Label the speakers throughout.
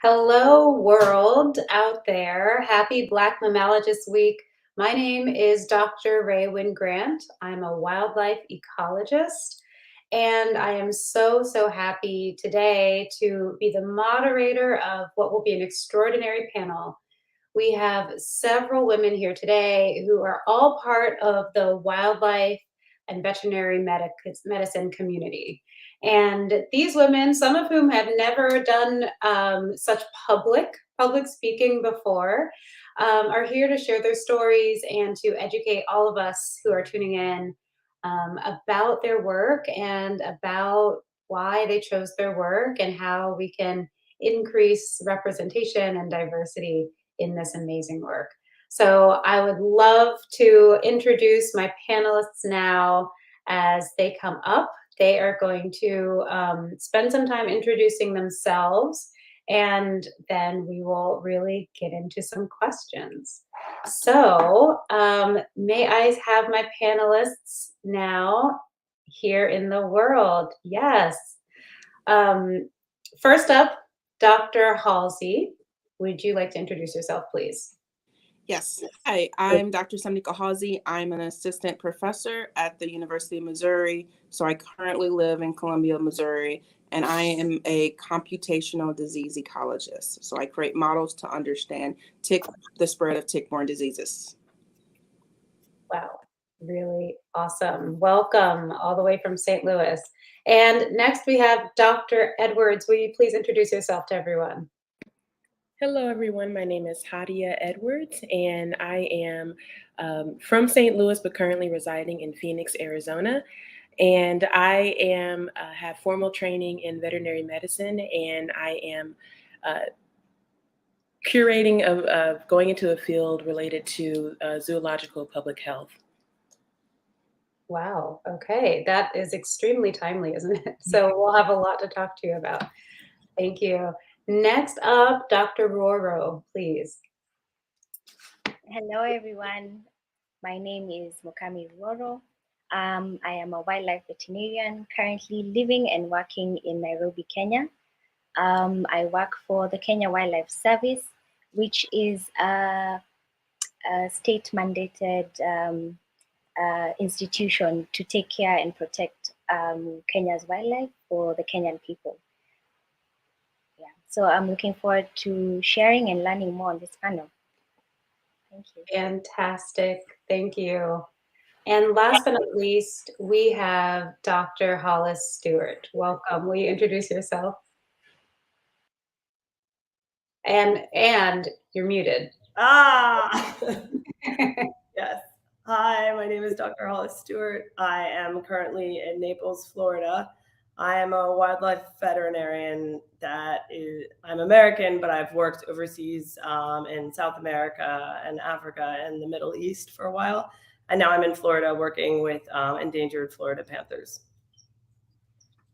Speaker 1: Hello, world out there. Happy Black Mammalogist Week. My name is Dr. Raywin Grant. I'm a wildlife ecologist, and I am so happy today to be the moderator of what will be an extraordinary panel. We have several women here today who are all part of the wildlife and veterinary medicine community. And these women, some of whom have never done such public speaking before, are here to share their stories and to educate all of us who are tuning in about their work and about why they chose their work and how we can increase representation and diversity in this amazing work. So I would love to introduce my panelists now as they come up. They are going to spend some time introducing themselves, and then we will really get into some questions. So may I have my panelists now here in the world? Yes. First up, Dr. Halsey. Would you like to introduce yourself, please?
Speaker 2: Yes. Hi, I'm Dr. Sami Kahalsi. I'm an assistant professor at the University of Missouri. So I currently live in Columbia, Missouri, and I am a computational disease ecologist. So I create models to understand the spread of tick-borne diseases.
Speaker 1: Wow, really awesome. Welcome all the way from St. Louis. And next we have Dr. Edwards. Will you please introduce yourself to everyone?
Speaker 3: Hello, everyone. My name is Hadia Edwards, and I am from St. Louis, but currently residing in Phoenix, Arizona. And I have formal training in veterinary medicine, and I am curating of going into a field related to zoological public health.
Speaker 1: Wow, okay. That is extremely timely, isn't it? So we'll have a lot to talk to you about. Thank you. Next up, Dr. Roro, please.
Speaker 4: Hello, everyone. My name is Mukami Roro. I am a wildlife veterinarian currently living and working in Nairobi, Kenya. I work for the Kenya Wildlife Service, which is a state-mandated institution to take care and protect Kenya's wildlife for the Kenyan people. Yeah, so I'm looking forward to sharing and learning more on this panel. Thank you.
Speaker 1: Fantastic. Thank you. And last but not least, we have Dr. Hollis Stewart. Welcome. Will you introduce yourself? And you're muted.
Speaker 5: Yes. Hi, my name is Dr. Hollis Stewart. I am currently in Naples, Florida. I am a wildlife veterinarian I'm American, but I've worked overseas in South America and Africa and the Middle East for a while. And now I'm in Florida working with endangered Florida panthers.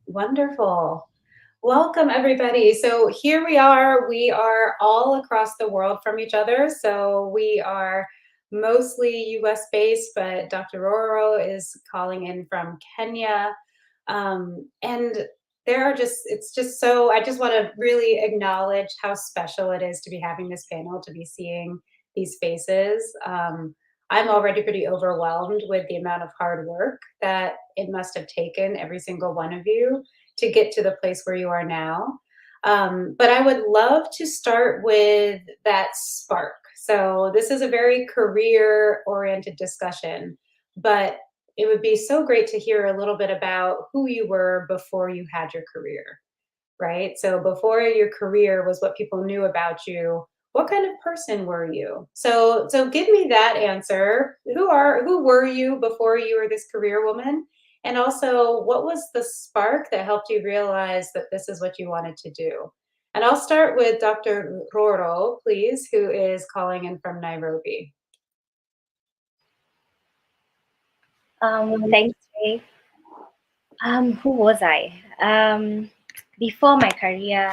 Speaker 1: Wonderful. Welcome, everybody. So here we are all across the world from each other. So we are mostly US based, but Dr. Roro is calling in from Kenya. And I just want to really acknowledge how special it is to be having this panel, to be seeing these faces. I'm already pretty overwhelmed with the amount of hard work that it must have taken every single one of you to get to the place where you are now. But I would love to start with that spark. So this is a very career-oriented discussion, but it would be so great to hear a little bit about who you were before you had your career, right? So before your career was what people knew about you, what kind of person were you? So give me that answer. Who were you before you were this career woman? And also, what was the spark that helped you realize that this is what you wanted to do? And I'll start with Dr. Roro, please, who is calling in from Nairobi.
Speaker 4: Thanks, Ray. Who was I? Before my career,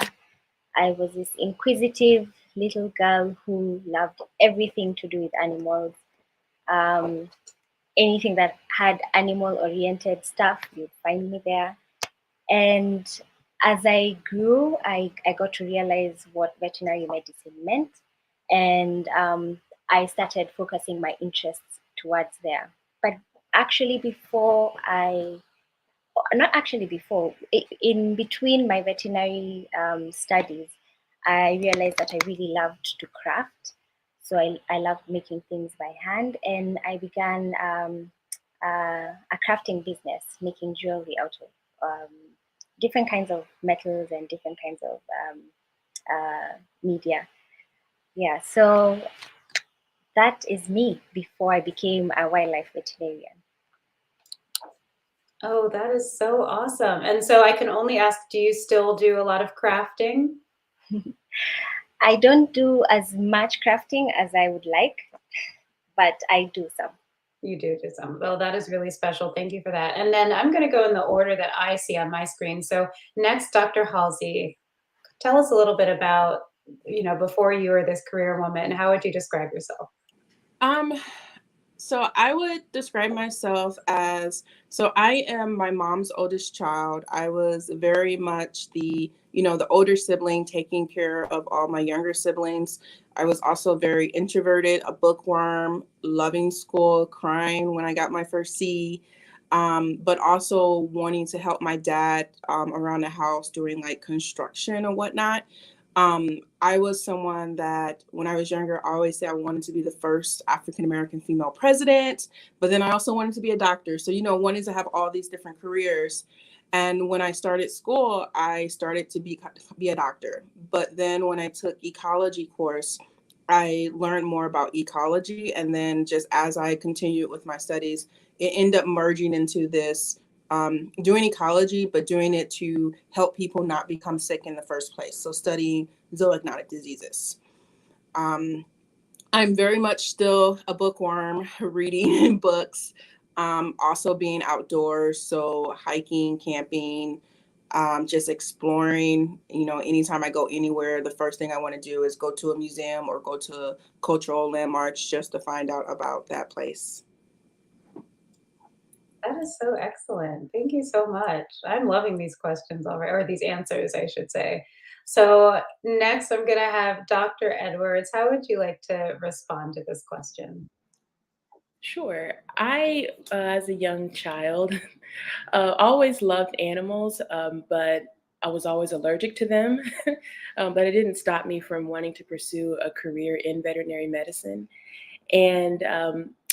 Speaker 4: I was this inquisitive little girl who loved everything to do with animals. Anything that had animal-oriented stuff, you'd find me there. And as I grew, I got to realize what veterinary medicine meant, and I started focusing my interests towards there. But actually, not actually before, in between my veterinary studies, I realized that I really loved to craft. So I loved making things by hand, and I began a crafting business, making jewelry out of different kinds of metals and different kinds of media. Yeah, so that is me before I became a wildlife veterinarian.
Speaker 1: Oh, that is so awesome. And so I can only ask, do you still do a lot of crafting?
Speaker 4: I don't do as much crafting as I would like, but I do some.
Speaker 1: You do some. Well, that is really special. Thank you for that. And then I'm going to go in the order that I see on my screen. So next, Dr. Halsey, tell us a little bit about, before you were this career woman, how would you describe yourself?
Speaker 2: So I would describe myself as, so I am my mom's oldest child. I was very much the older sibling taking care of all my younger siblings. I was also very introverted, a bookworm, loving school, crying when I got my first C, but also wanting to help my dad around the house doing like construction or whatnot. I was someone that when I was younger, I always say I wanted to be the first African-American female president, but then I also wanted to be a doctor. So, wanted to have all these different careers. And when I started school, I started to be a doctor. But then when I took ecology course, I learned more about ecology. And then just as I continued with my studies, it ended up merging into this doing ecology, but doing it to help people not become sick in the first place. So studying zoonotic diseases. I'm very much still a bookworm, reading books, also being outdoors. So hiking, camping, just exploring. Anytime I go anywhere, the first thing I want to do is go to a museum or go to cultural landmarks just to find out about that place.
Speaker 1: That is so excellent. Thank you so much. I'm loving these questions already, or these answers, I should say. So next, I'm going to have Dr. Edwards. How would you like to respond to this question?
Speaker 3: Sure. I, as a young child, always loved animals, but I was always allergic to them. But it didn't stop me from wanting to pursue a career in veterinary medicine. And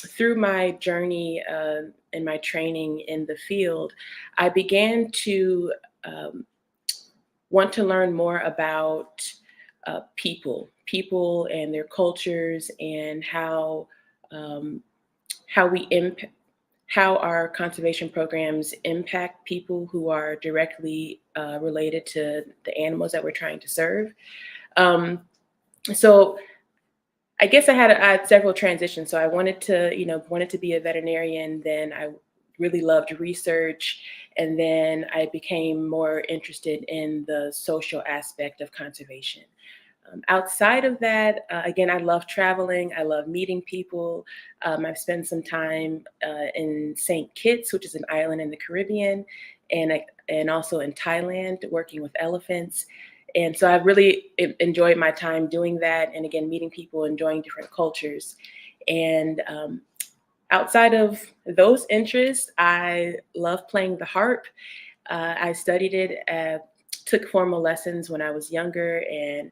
Speaker 3: through my journey and my training in the field, I began to want to learn more about people and their cultures, and how we impact, how our conservation programs impact people who are directly related to the animals that we're trying to serve. So I guess I had several transitions. So I wanted to be a veterinarian. Then I really loved research, and then I became more interested in the social aspect of conservation. Outside of that, again, I love traveling. I love meeting people. I've spent some time in St. Kitts, which is an island in the Caribbean, and also in Thailand, working with elephants. And so I really enjoyed my time doing that. And again, meeting people, enjoying different cultures. And outside of those interests, I love playing the harp. I studied it, took formal lessons when I was younger, and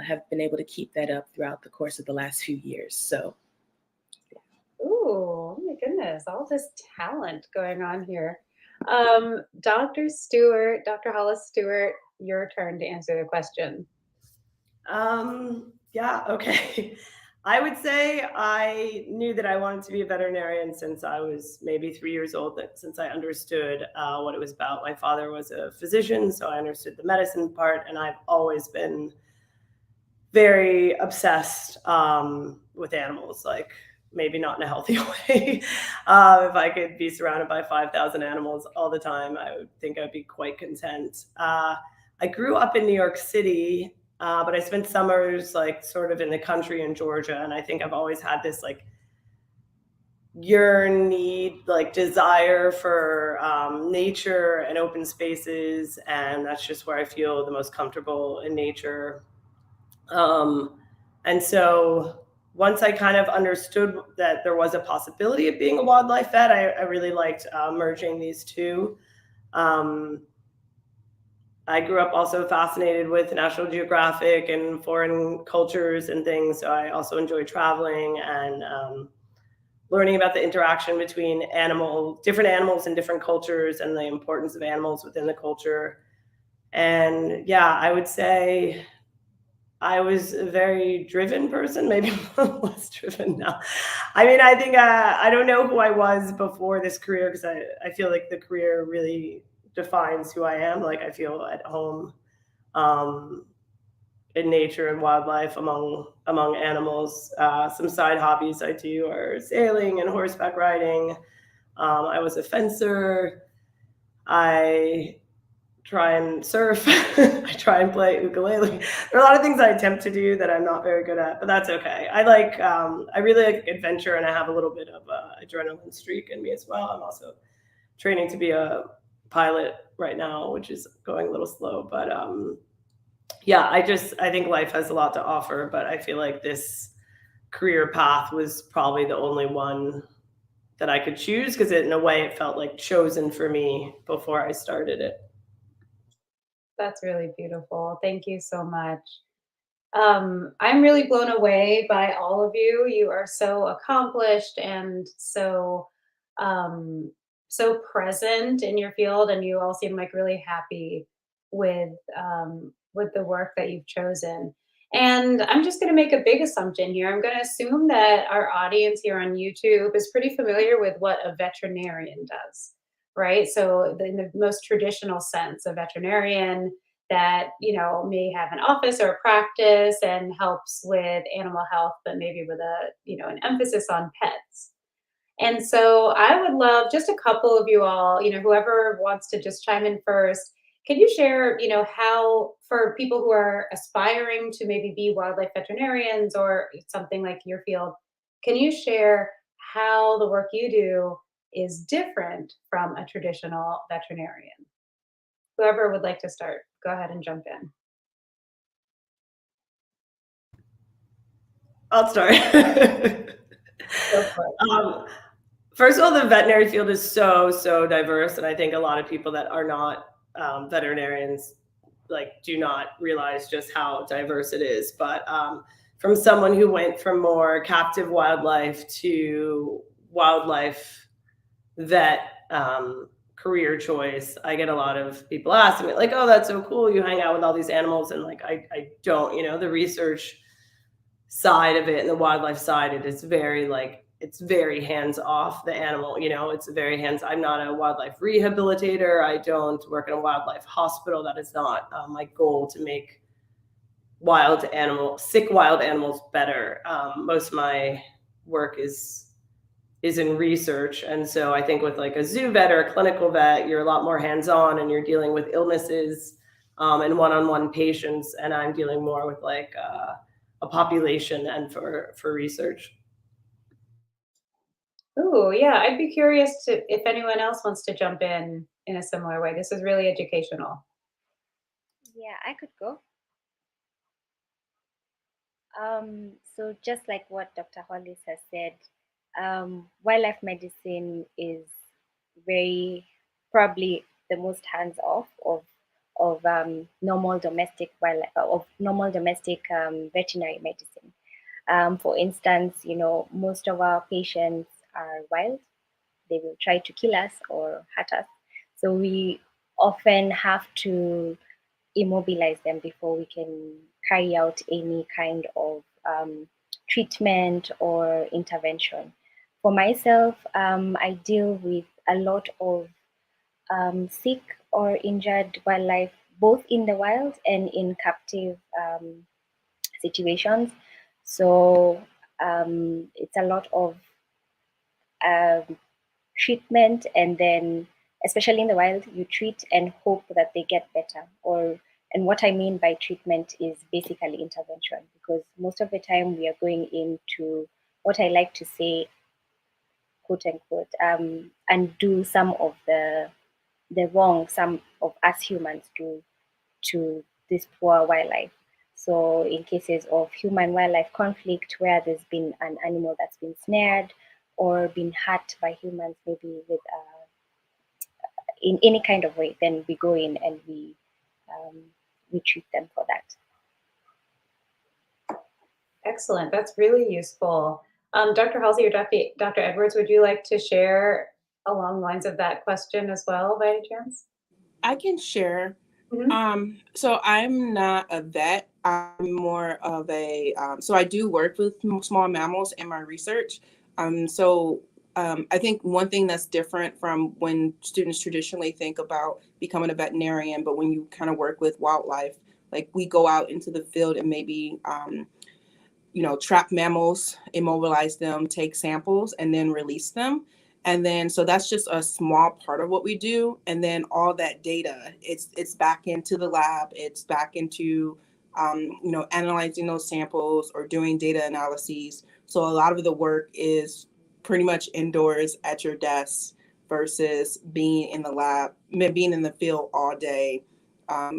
Speaker 3: have been able to keep that up throughout the course of the last few years. So.
Speaker 1: Ooh, oh my goodness, all this talent going on here. Dr. Stewart, Dr. Hollis Stewart, your turn to answer the question.
Speaker 5: Yeah, okay. I would say I knew that I wanted to be a veterinarian since I was maybe 3 years old, since I understood what it was about. My father was a physician, so I understood the medicine part, and I've always been very obsessed with animals, like maybe not in a healthy way. If I could be surrounded by 5,000 animals all the time, I would think I'd be quite content. I grew up in New York City, but I spent summers like sort of in the country in Georgia. And I think I've always had this like yearn, need, like desire for nature and open spaces, and that's just where I feel the most comfortable in nature. And so once I kind of understood that there was a possibility of being a wildlife vet, I really liked merging these two. I grew up also fascinated with National Geographic and foreign cultures and things, so I also enjoy traveling and learning about the interaction between different animals and different cultures, and the importance of animals within the culture. And yeah, I would say I was a very driven person, maybe less driven now. I mean, I think I don't know who I was before this career, because I feel like the career really defines who I am. Like, I feel at home in nature and wildlife, among animals. Some side hobbies I do are sailing and horseback riding. I was a fencer. I try and surf. I try and play ukulele. There are a lot of things I attempt to do that I'm not very good at, but that's okay. I really like adventure, and I have a little bit of adrenaline streak in me as well. I'm also training to be a pilot right now, which is going a little slow, but yeah, I think life has a lot to offer, but I feel like this career path was probably the only one that I could choose, because in a way it felt like chosen for me before I started it.
Speaker 1: That's really beautiful. Thank you so much. I'm really blown away by all of you. You are so accomplished and um, so present in your field, and you all seem like really happy with the work that you've chosen. And I'm just going to make a big assumption here. I'm going to assume that our audience here on YouTube is pretty familiar with what a veterinarian does, right? So, in the most traditional sense, a veterinarian that may have an office or a practice and helps with animal health, but maybe with an emphasis on pets. And so I would love just a couple of you all, whoever wants to just chime in first. Can you share, how, for people who are aspiring to maybe be wildlife veterinarians or something like your field, can you share how the work you do is different from a traditional veterinarian? Whoever would like to start, go ahead and jump in.
Speaker 5: I'll start.
Speaker 1: Go for it.
Speaker 5: First of all, the veterinary field is so diverse, and I think a lot of people that are not veterinarians do not realize just how diverse it is. But from someone who went from more captive wildlife to wildlife vet career choice, I get a lot of people asking me like, "Oh, that's so cool! You hang out with all these animals," and I don't. The research side of it and the wildlife side, it is very it's very hands off the animal. It's very I'm not a wildlife rehabilitator. I don't work in a wildlife hospital. That is not my goal, to make sick wild animals better. Most of my work is in research, and so I think with a zoo vet or a clinical vet, you're a lot more hands on, and you're dealing with illnesses and one-on-one patients, and I'm dealing more with a population and for research.
Speaker 1: Ooh, yeah, I'd be curious if anyone else wants to jump in a similar way. This is really educational.
Speaker 4: Yeah, I could go. So just like what Dr. Hollis has said, wildlife medicine is probably the most hands-off of normal domestic veterinary medicine. For instance, most of our patients are wild. They will try to kill us or hurt us. So we often have to immobilize them before we can carry out any kind of treatment or intervention. For myself, I deal with a lot of sick or injured wildlife, both in the wild and in captive situations. So it's a lot of treatment, and then especially in the wild, you treat and hope that they get better. And what I mean by treatment is basically intervention, because most of the time we are going into what I like to say quote unquote, undo some of the wrong some of us humans do to this poor wildlife. So in cases of human wildlife conflict where there's been an animal that's been snared or been hurt by humans, maybe with in any kind of way, then we go in and we treat them for that.
Speaker 1: Excellent. That's really useful. Dr. Halsey or Dr. Edwards, would you like to share along the lines of that question as well, by any chance?
Speaker 2: I can share.
Speaker 1: Mhm.
Speaker 2: So I'm not a vet. I'm more of a, so I do work with small mammals in my research. I think one thing that's different from when students traditionally think about becoming a veterinarian, but when you kind of work with wildlife, like we go out into the field and maybe, trap mammals, immobilize them, take samples, and then release them. And then, so that's just a small part of what we do. And then all that data, it's back into the lab, it's back into, analyzing those samples or doing data analyses. So a lot of the work is pretty much indoors at your desk versus being in the lab, being in the field all day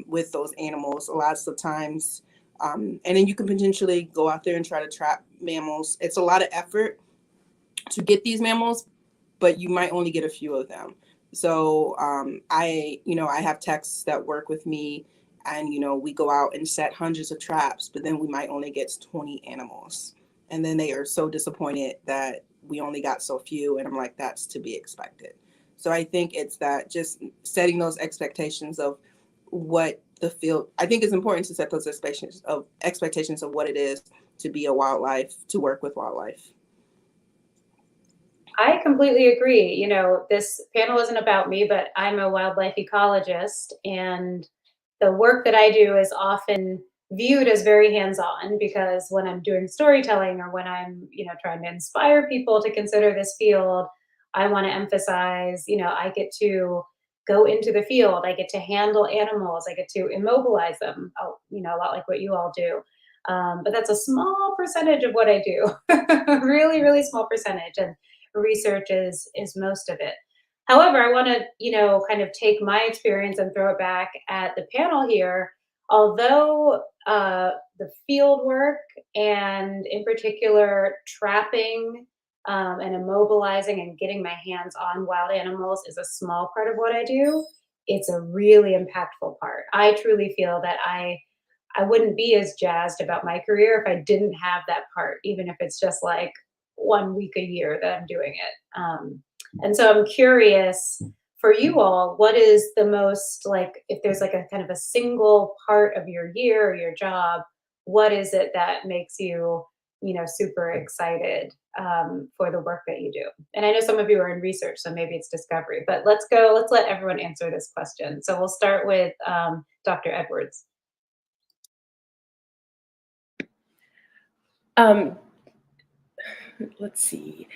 Speaker 2: with those animals. A lot of times, and then you can potentially go out there and try to trap mammals. It's a lot of effort to get these mammals, but you might only get a few of them. So I have techs that work with me, and we go out and set hundreds of traps, but then we might only get 20 animals, and then they are so disappointed that we only got so few. And I'm like, that's to be expected. So I think it's that, just setting those expectations of what the field. I think it's important to set those expectations of what it is to be to work with wildlife.
Speaker 1: I completely agree. This panel isn't about me, but I'm a wildlife ecologist, and the work that I do is often viewed as very hands-on, because when I'm doing storytelling or when I'm, trying to inspire people to consider this field, I want to emphasize, I get to go into the field, I get to handle animals, I get to immobilize them, a lot like what you all do. But that's a small percentage of what I do, really, really small percentage. And research is most of it. However, I want to, kind of take my experience and throw it back at the panel here. Although the field work, and in particular trapping and immobilizing and getting my hands on wild animals, is a small part of what I do, it's a really impactful part. I truly feel that I wouldn't be as jazzed about my career if I didn't have that part, even if it's just like 1 week a year that I'm doing it. And so I'm curious for you all, what is the most, like, if there's like a kind of a single part of your year or your job, what is it that makes you, super excited for the work that you do? And I know some of you are in research, so maybe it's discovery, but let's let everyone answer this question. So we'll start with Dr. Edwards.
Speaker 3: Let's see.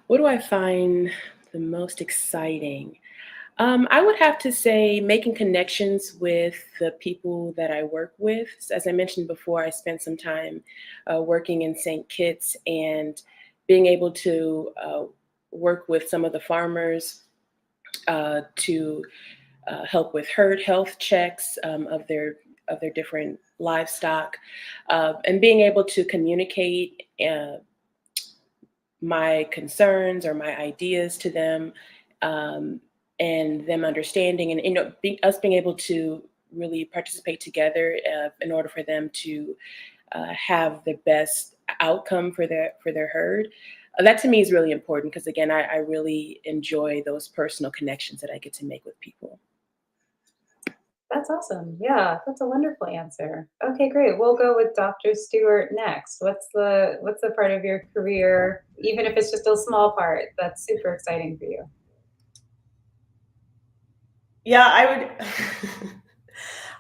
Speaker 3: What do I find the most exciting? I would have to say making connections with the people that I work with. As I mentioned before, I spent some time working in St. Kitts, and being able to work with some of the farmers to help with herd health checks of their different livestock, and being able to communicate my concerns or my ideas to them, and them understanding, and us being able to really participate together in order for them to have the best outcome for their herd. That to me is really important, because again, I really enjoy those personal connections that I get to make with people.
Speaker 1: That's awesome. Yeah, that's a wonderful answer. Okay, great. We'll go with Dr. Stewart next. What's the part of your career, even if it's just a small part, that's super exciting for you?
Speaker 5: Yeah, I would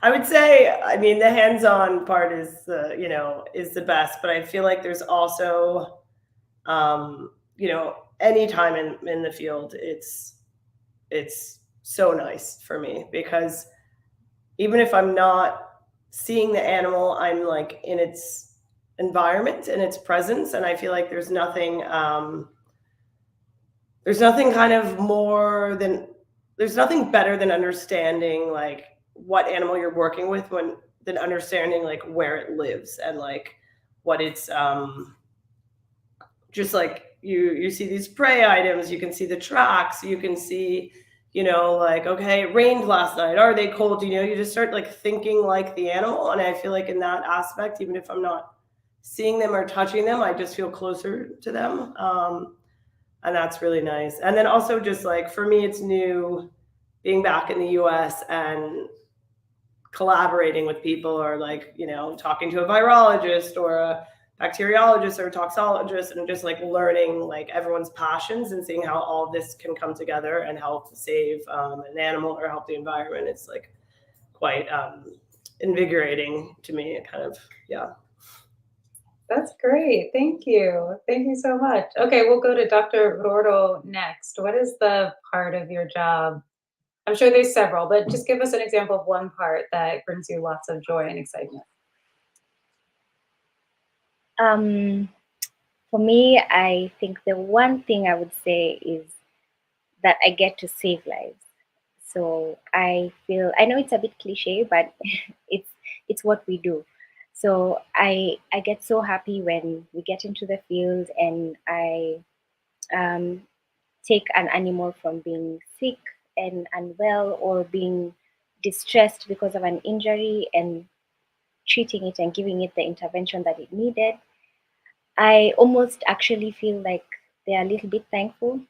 Speaker 5: I would say, I mean, the hands-on part is is the best, but I feel like there's also any time in the field, it's so nice for me, because even if I'm not seeing the animal, I'm like in its environment and its presence. And I feel like there's nothing there's nothing kind of more than there's nothing better than understanding like what animal you're working with when than understanding like where it lives and like what it's just like you see these prey items, you can see the tracks, you can see, you know, like, okay, it rained last night, are they cold, you know, you just start like thinking like the animal. And I feel like in that aspect, even if I'm not seeing them or touching them, I just feel closer to them. And that's really nice. And then also just like for me it's new being back in the US and collaborating with people, or like, you know, talking to a virologist or a bacteriologist or a toxologist, and just like learning like everyone's passions and seeing how all of this can come together and help save an animal or help the environment. It's like quite invigorating to me. It kind of, yeah.
Speaker 1: That's great. Thank you. Thank you so much. Okay, we'll go to Dr. Roro next. What is the part of your job? I'm sure there's several, but just give us an example of one part that brings you lots of joy and excitement.
Speaker 4: For me, I think the one thing I would say is that I get to save lives. So I feel, I know it's a bit cliche, but it's what we do. So I get so happy when we get into the field and I um, take an animal from being sick and unwell or being distressed because of an injury and treating it and giving it the intervention that it needed. I almost actually feel like they're a little bit thankful.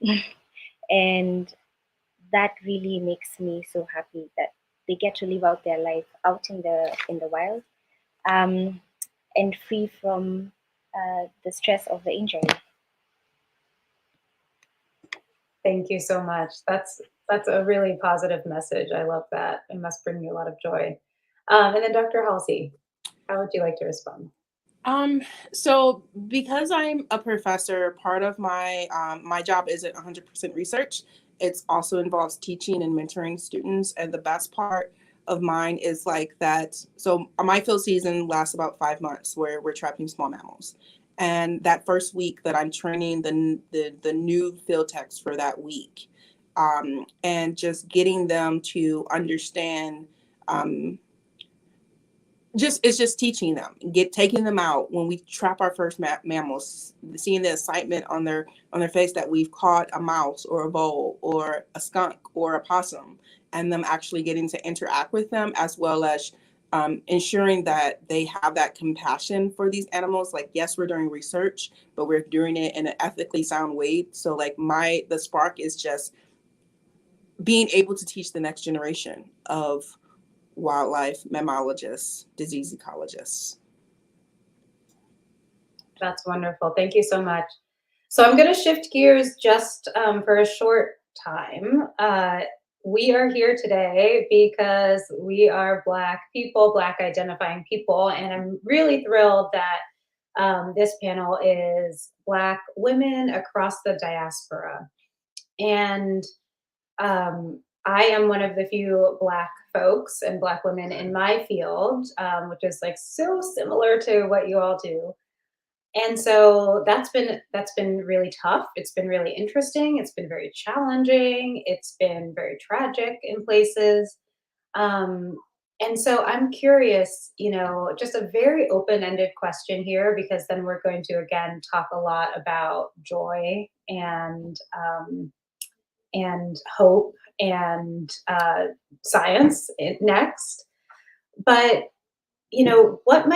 Speaker 4: And that really makes me so happy that they get to live out their life out in the wild, um, and free from the stress of the injury.
Speaker 1: Thank you so much. That's a really positive message. I love that. It must bring you a lot of joy. And then Dr. Halsey, how would you like to respond?
Speaker 2: So because I'm a professor, part of my job isn't 100% research. It also involves teaching and mentoring students. And the best part of mine is like that. So my field season lasts about 5 months, where we're trapping small mammals. And that first week that I'm training the new field techs for that week, and just getting them to understand. It's just teaching them, taking them out when we trap our first mammals, seeing the excitement on their face that we've caught a mouse or a vole or a skunk or a possum, and them actually getting to interact with them, as well as ensuring that they have that compassion for these animals. Like, yes, we're doing research, but we're doing it in an ethically sound way. So like the spark is just being able to teach the next generation of wildlife mammalogists, disease ecologists.
Speaker 1: That's wonderful. Thank you so much. So I'm going to shift gears just for a short time. We are here today because we are Black people, Black identifying people, and I'm really thrilled that this panel is Black women across the diaspora. And I am one of the few Black folks and Black women in my field, which is like so similar to what you all do. And so that's been really tough. It's been really interesting. It's been very challenging. It's been very tragic in places. Um, and so I'm curious, you know, just a very open-ended question here, because then we're going to again talk a lot about joy and hope and science next. But you know, what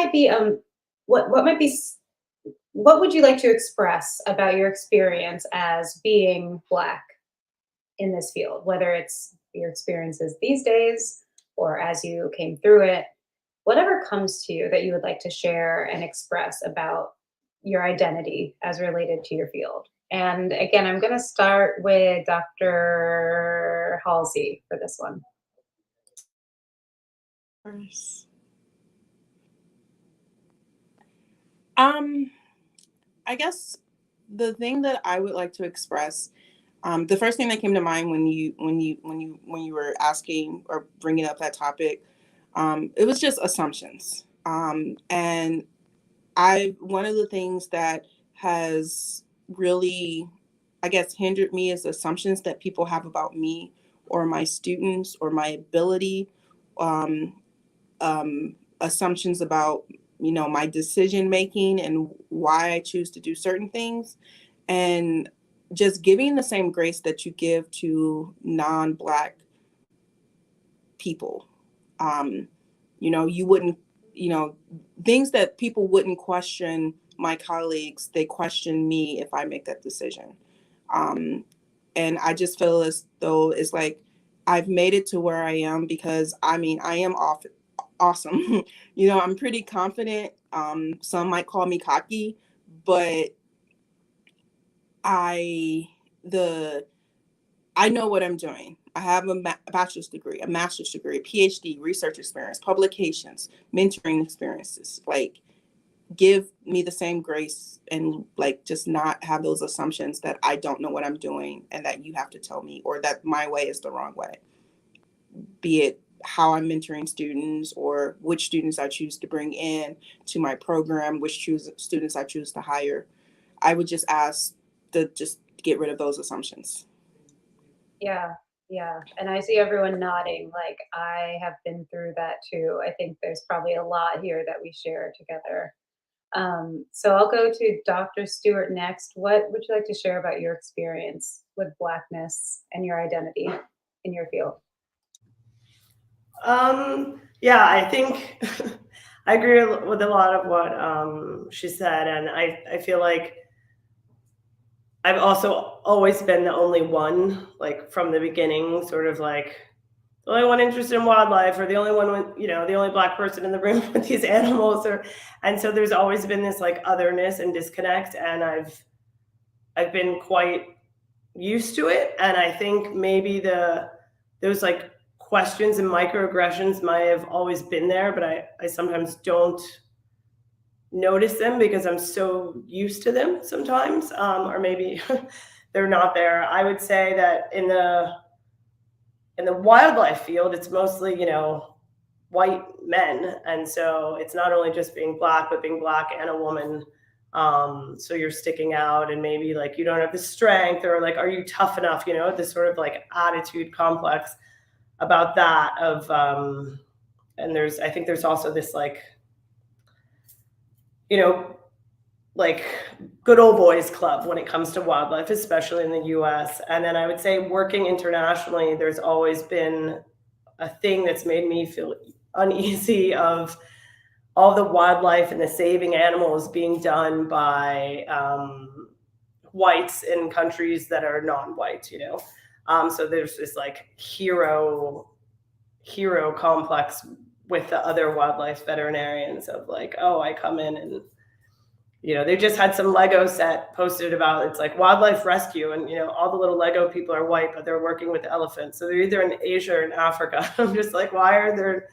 Speaker 1: would you like to express about your experience as being Black in this field, whether it's your experiences these days or as you came through it, whatever comes to you that you would like to share and express about your identity as related to your field? And again, I'm going to start with Dr. Halsey for this one.
Speaker 2: First. I guess the thing that I would like to express, the first thing that came to mind when you were asking or bringing up that topic, it was just assumptions. And one of the things that has really I guess, hindered me is assumptions that people have about me or my students or my ability, um, assumptions about, my decision making and why I choose to do certain things. And just giving the same grace that you give to non-Black people. You wouldn't, things that people wouldn't question my colleagues, they question me if I make that decision. And I just feel as though it's like I've made it to where I am because I am awesome. I'm pretty confident. Some might call me cocky, but I know what I'm doing. I have a bachelor's degree, a master's degree, a PhD, research experience, publications, mentoring experiences. Like, give me the same grace and just not have those assumptions that I don't know what I'm doing and that you have to tell me, or that my way is the wrong way. Be it how I'm mentoring students or which students I choose to bring in to my program, which students I choose to hire. I would just ask to just get rid of those assumptions.
Speaker 1: Yeah, yeah. And I see everyone nodding. Like, I have been through that too. I think there's probably a lot here that we share together. So I'll go to Dr. Stewart next. What would you like to share about your experience with Blackness and your identity in your field?
Speaker 5: Yeah, I think I agree with a lot of what she said, and I feel like I've also always been the only one, like from the beginning, sort of like the only one interested in wildlife, or the only one with, the only Black person in the room with these animals, and so there's always been this like otherness and disconnect, and I've been quite used to it, and I think maybe those like questions and microaggressions might have always been there, but I sometimes don't notice them because I'm so used to them sometimes, or maybe they're not there. I would say that in the wildlife field, it's mostly, white men. And so it's not only just being Black, but being Black and a woman. So you're sticking out, and maybe like you don't have the strength, or like, are you tough enough? This sort of like attitude complex about that of, and I think there's also this like, like good old boys club when it comes to wildlife, especially in the US. And then I would say working internationally, there's always been a thing that's made me feel uneasy of all the wildlife and the saving animals being done by whites in countries that are non-white, so there's this like hero complex with the other wildlife veterinarians of like, oh, I come in and they just had some Lego set posted about, it's like wildlife rescue, and all the little Lego people are white, but they're working with elephants, so they're either in Asia or in Africa. I'm just like, why are there,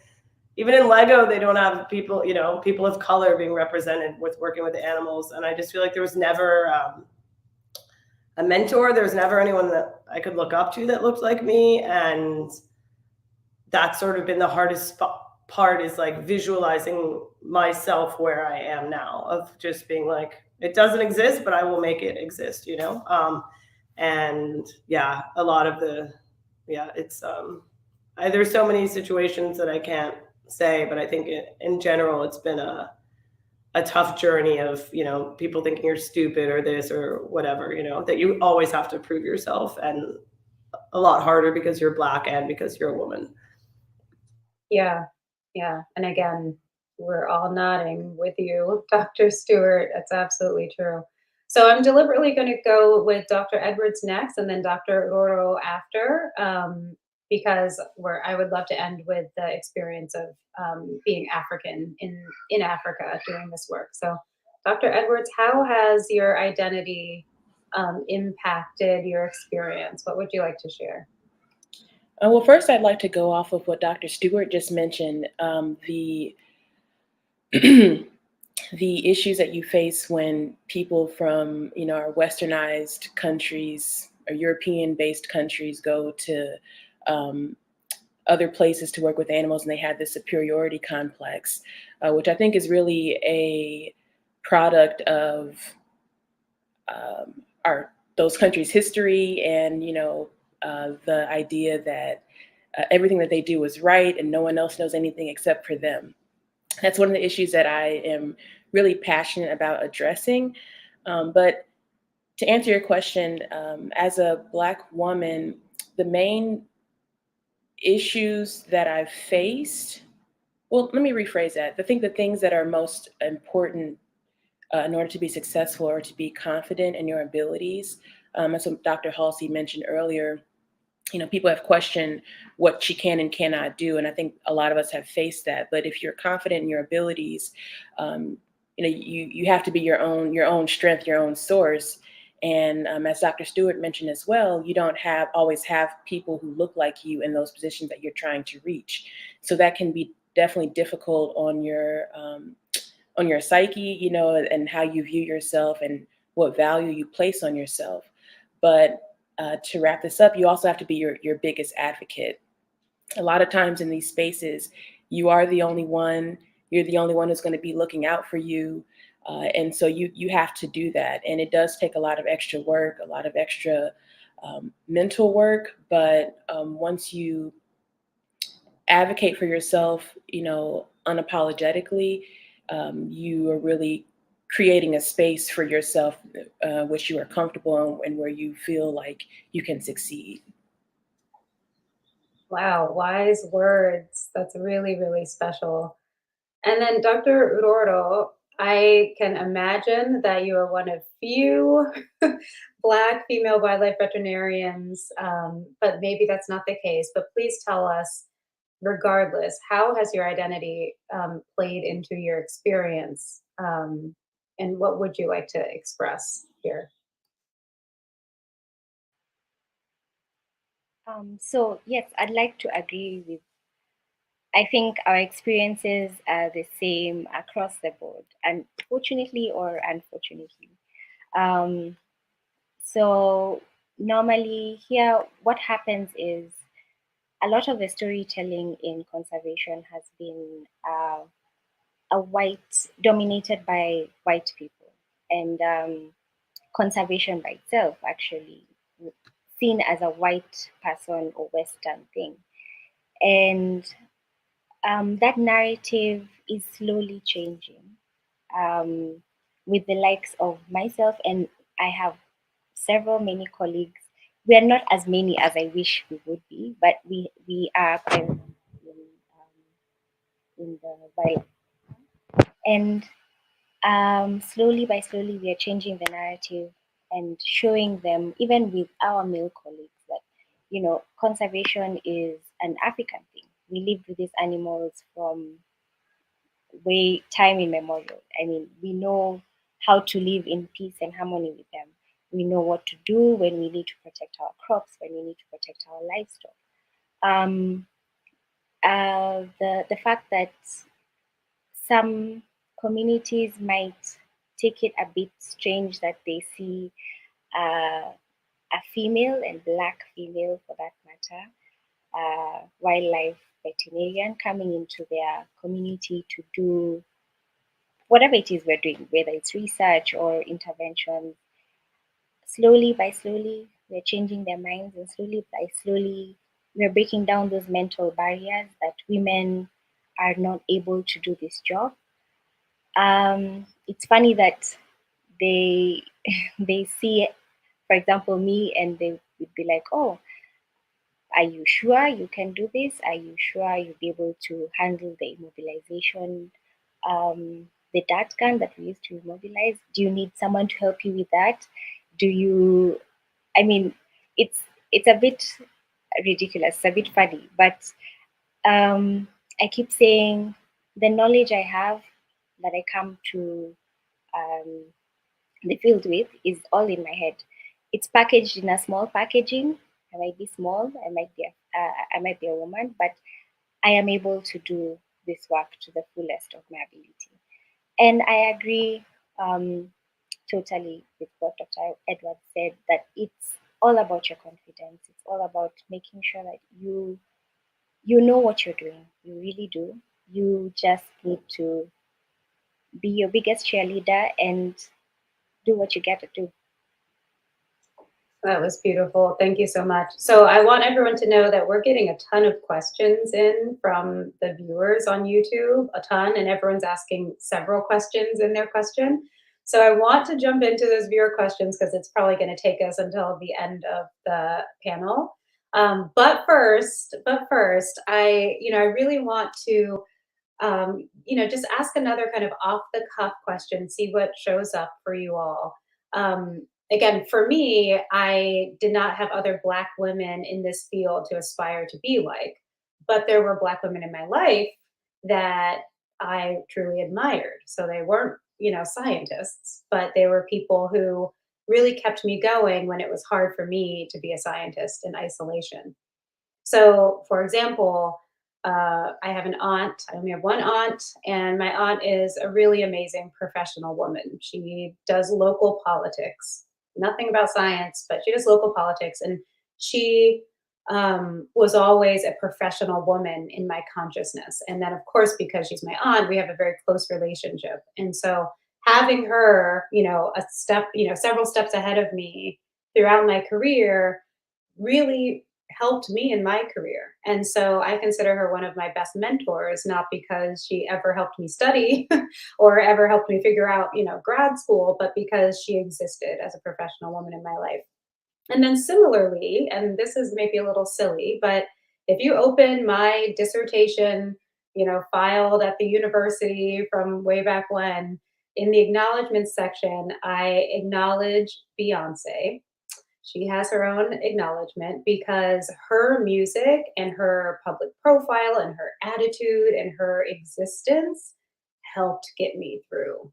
Speaker 5: even in Lego, they don't have people, people of color being represented with working with the animals? And I just feel like there was never a mentor. There was never anyone that I could look up to that looked like me, and that's sort of been the hardest part, is like visualizing myself where I am now, of just being like, it doesn't exist, but I will make it exist, and yeah, a lot of it's there's so many situations that I can't say, but I think in general, it's been a tough journey of, people thinking you're stupid or this or whatever, that you always have to prove yourself, and a lot harder because you're Black and because you're a woman.
Speaker 1: Yeah, yeah. And again, we're all nodding with you, Dr. Stewart. That's absolutely true. So I'm deliberately going to go with Dr. Edwards next, and then Dr. Roro after, because I would love to end with the experience of being African in Africa doing this work. So, Dr. Edwards, how has your identity impacted your experience? What would you like to share?
Speaker 3: Well, first, I'd like to go off of what Dr. Stewart just mentioned, the the issues that you face when people from, our westernized countries or European-based countries go to other places to work with animals, and they have this superiority complex, which I think is really a product of those countries' history and, the idea that everything that they do is right and no one else knows anything except for them. That's one of the issues that I am really passionate about addressing. But to answer your question, as a Black woman, the main issues that I've faced, well, let me rephrase that. I think the things that are most important in order to be successful or to be confident in your abilities, as Dr. Halsey mentioned earlier, people have questioned what she can and cannot do, and I think a lot of us have faced that. But if you're confident in your abilities, you have to be your own strength, your own source. And as Dr. Stewart mentioned as well, you don't always have people who look like you in those positions that you're trying to reach. So that can be definitely difficult on your psyche, and how you view yourself and what value you place on yourself. But to wrap this up, you also have to be your biggest advocate. A lot of times in these spaces, you are the only one. You're the only one who's going to be looking out for you. And so you have to do that. And it does take a lot of extra work, a lot of extra mental work. But once you advocate for yourself, unapologetically, you are really creating a space for yourself which you are comfortable in and where you feel like you can succeed.
Speaker 1: Wow, wise words. That's really, really special. And then Dr. Uroro, I can imagine that you are one of few Black female wildlife veterinarians, but maybe that's not the case. But please tell us, regardless, how has your identity played into your experience? And what would you like to express here?
Speaker 4: So yes, I'd like to agree with. I think our experiences are the same across the board, unfortunately or unfortunately. Um, so normally here, what happens is a lot of the storytelling in conservation has been a white dominated by white people, and conservation by itself actually seen as a white person or Western thing, and that narrative is slowly changing with the likes of myself, and I have many colleagues. We are not as many as I wish we would be, but we are present in the Bible. And slowly by slowly, we are changing the narrative and showing them, even with our male colleagues, that conservation is an African thing. We lived with these animals from way time immemorial. I mean, we know how to live in peace and harmony with them. We know what to do when we need to protect our crops, when we need to protect our livestock. Um, the fact that some communities might take it a bit strange that they see a female, and Black female for that matter, wildlife veterinarian coming into their community to do whatever it is we're doing, whether it's research or intervention. Slowly by slowly, we're changing their minds, and slowly by slowly, we're breaking down those mental barriers that women are not able to do this job. It's funny that they they see, for example, me, and they would be like, "Oh, are you sure you can do this? Are you sure you'll be able to handle the immobilization, the DAT gun that we used to immobilize? Do you need someone to help you with that? Do you? I mean, it's a bit ridiculous, a bit funny, but I keep saying the knowledge I have that I come to um, the field with is all in my head. It's packaged in a small packaging. I might be small. I might be a woman, but I am able to do this work to the fullest of my ability. And I agree totally with what Dr. Edwards said, that it's all about your confidence. It's all about making sure that you know what you're doing. You really do. You just need to be your biggest cheerleader and do what you got to do.
Speaker 1: That was beautiful. Thank you so much. So I want everyone to know that we're getting a ton of questions in from the viewers on YouTube, a ton, and everyone's asking several questions in their question. So I want to jump into those viewer questions because it's probably going to take us until the end of the panel. But first, I really want to, just ask another kind of off the cuff question, see what shows up for you all. Again, for me, I did not have other Black women in this field to aspire to be like, but there were Black women in my life that I truly admired. So they weren't, scientists, but they were people who really kept me going when it was hard for me to be a scientist in isolation. So, for example, I have an aunt. I only have one aunt, and my aunt is a really amazing professional woman. She does local politics, nothing about science, but she does local politics. And she was always a professional woman in my consciousness. And then, of course, because she's my aunt, we have a very close relationship. And so, having her, several steps ahead of me throughout my career really helped me in my career. And so I consider her one of my best mentors, not because she ever helped me study or ever helped me figure out, grad school, but because she existed as a professional woman in my life. And then similarly, and this is maybe a little silly, but if you open my dissertation, filed at the university from way back when, in the acknowledgments section, I acknowledge Beyonce. She has her own acknowledgement because her music and her public profile and her attitude and her existence helped get me through.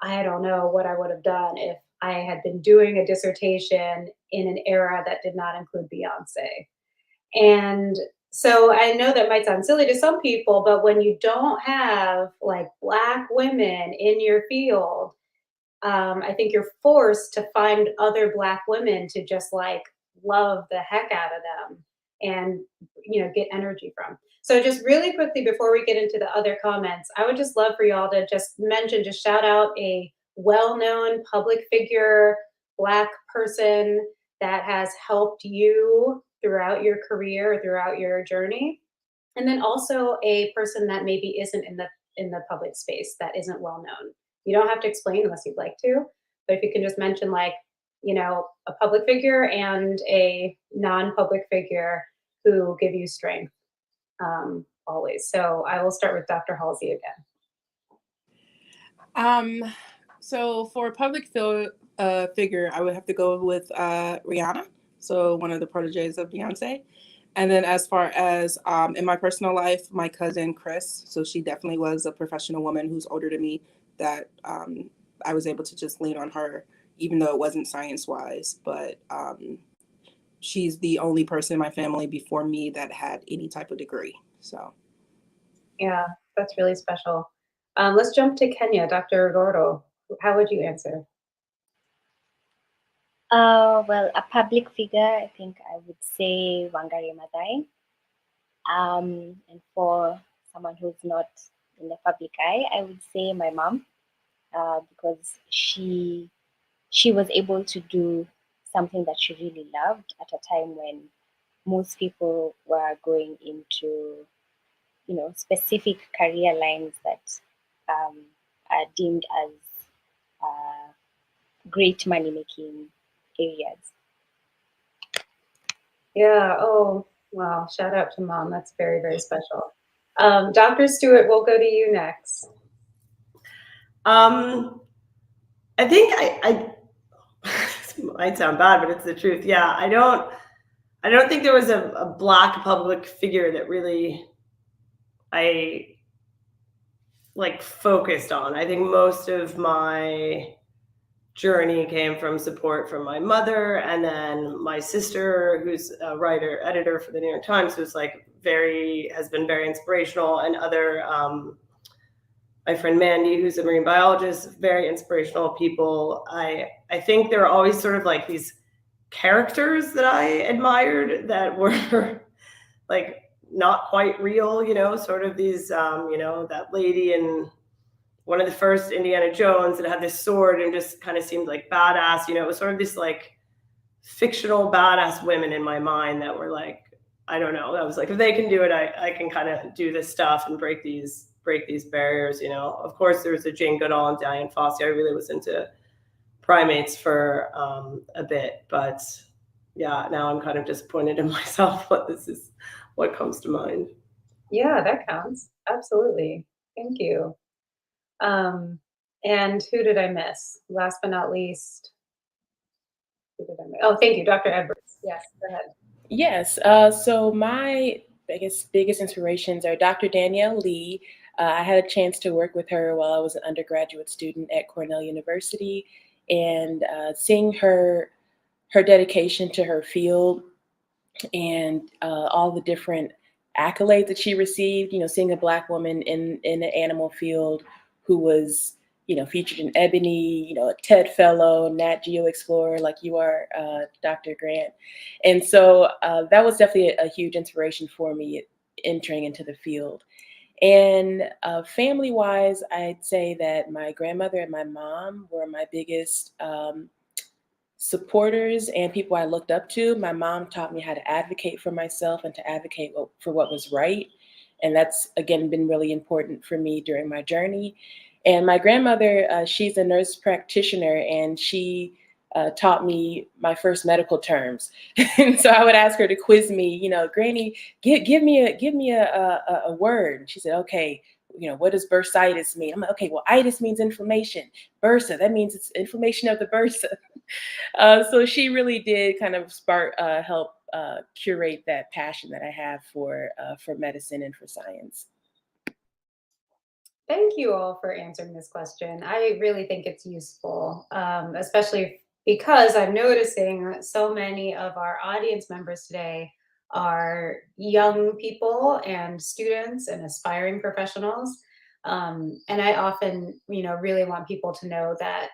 Speaker 1: I don't know what I would have done if I had been doing a dissertation in an era that did not include Beyonce. And so I know that might sound silly to some people, but when you don't have like Black women in your field, I think you're forced to find other Black women to just like love the heck out of them and get energy from. So just really quickly before we get into the other comments, I would just love for y'all to just shout out a well-known public figure, Black person that has helped you throughout your career, throughout your journey, and then also a person that maybe isn't in the public space that isn't well known. You don't have to explain unless you'd like to, but if you can just mention like, a public figure and a non-public figure who give you strength always. So I will start with Dr. Halsey again.
Speaker 2: So for a public figure, I would have to go with Rihanna, so one of the proteges of Beyonce. And then as far as in my personal life, my cousin Chris, so she definitely was a professional woman who's older than me that I was able to just lean on her, even though it wasn't science-wise. But she's the only person in my family before me that had any type of degree. So
Speaker 1: yeah, that's really special. Let's jump to Kenya. Dr. Roro, how would you answer?
Speaker 4: Well, a public figure, I think I would say Wangari Maathai. And for someone who's not in the public eye, I would say my mom, because she was able to do something that she really loved at a time when most people were going into, specific career lines that are deemed as great money-making areas.
Speaker 1: Yeah. Oh, wow. Shout out to mom. That's very, very special. Dr. Stewart, we'll go to you next.
Speaker 5: I think I this might sound bad, but it's the truth. Yeah, I don't think there was a Black public figure that really I like focused on. I think most of my journey came from support from my mother, and then my sister, who's a writer, editor for the New York Times, who's like has been very inspirational, and other my friend Mandy, who's a marine biologist, very inspirational people. I think there are always sort of like these characters that I admired that were like not quite real, sort of these, that lady in one of the first Indiana Jones that had this sword and just kind of seemed like badass, it was sort of this like fictional badass women in my mind that were like, I don't know, I was like, if they can do it, I can kind of do this stuff and break these barriers, you know. Of course, there's a Jane Goodall and Diane Fossey. I really was into primates for a bit, but yeah, now I'm kind of disappointed in myself, but this is what comes to mind.
Speaker 1: Yeah, that counts. Absolutely. Thank you. And who did I miss? Last but not least, who did I miss? Oh, thank you, Dr. Edwards. Yes, go ahead.
Speaker 3: Yes. So my, I guess, biggest inspirations are Dr. Danielle Lee. I had a chance to work with her while I was an undergraduate student at Cornell University, and seeing her dedication to her field and all the different accolades that she received. You know, seeing a Black woman in the animal field who was, you know, featured in Ebony, you know, a TED Fellow, Nat Geo Explorer, like you are, Dr. Grant. And so that was definitely a huge inspiration for me entering into the field. And family-wise, I'd say that my grandmother and my mom were my biggest supporters and people I looked up to. My mom taught me how to advocate for myself and to advocate for what was right. And that's, again, been really important for me during my journey. And my grandmother, she's a nurse practitioner, and she taught me my first medical terms. And so I would ask her to quiz me, you know, Granny, give me a word. And she said, okay, you know, what does bursitis mean? I'm like, okay, well, itis means inflammation. Bursa, that means it's inflammation of the bursa. So she really did kind of help curate that passion that I have for medicine and for science.
Speaker 1: Thank you all for answering this question. I really think it's useful, especially because I'm noticing that so many of our audience members today are young people and students and aspiring professionals. And I often, you know, really want people to know that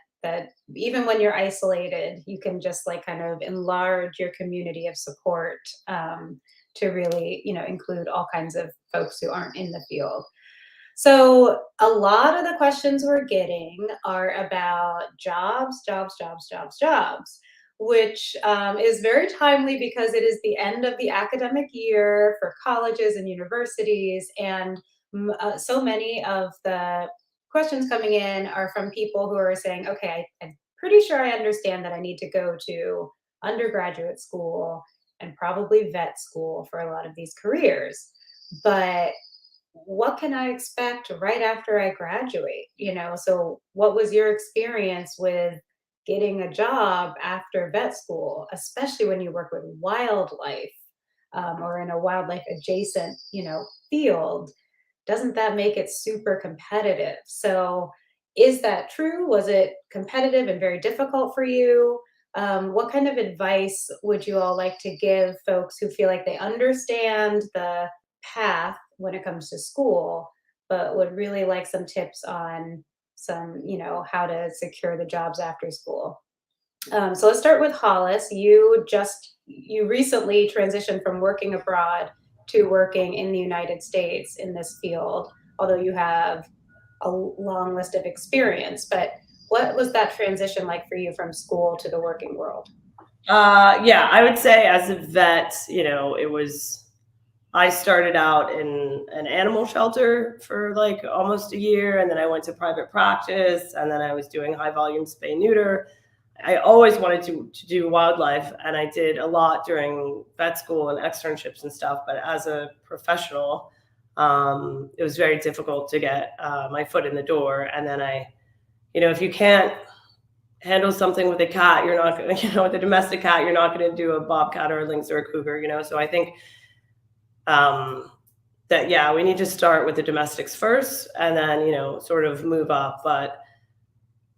Speaker 1: even when you're isolated, you can just like kind of enlarge your community of support to really, you know, include all kinds of folks who aren't in the field. So a lot of the questions we're getting are about jobs, which is very timely because it is the end of the academic year for colleges and universities. And so many of the questions coming in are from people who are saying, okay, I'm pretty sure I understand that I need to go to undergraduate school and probably vet school for a lot of these careers. But what can I expect right after I graduate? You know, so what was your experience with getting a job after vet school, especially when you work with wildlife or in a wildlife adjacent, you know, field? Doesn't that make it super competitive? So is that true? Was it competitive and very difficult for you? What kind of advice would you all like to give folks who feel like they understand the path when it comes to school, but would really like some tips on some, you know, how to secure the jobs after school? So let's start with Hollis. You recently transitioned from working abroad to working in the United States in this field, although you have a long list of experience. But what was that transition like for you from school to the working world?
Speaker 5: Yeah, I would say as a vet, you know, I started out in an animal shelter for like almost a year, and then I went to private practice, and then I was doing high volume spay neuter. I always wanted to do wildlife, and I did a lot during vet school and externships and stuff. But as a professional, it was very difficult to get my foot in the door. And then you know, if you can't handle something with a cat, you're not going to, you know, with a domestic cat, you're not going to do a bobcat or a lynx or a cougar, you know. So I think that, yeah, we need to start with the domestics first and then, you know, sort of move up. But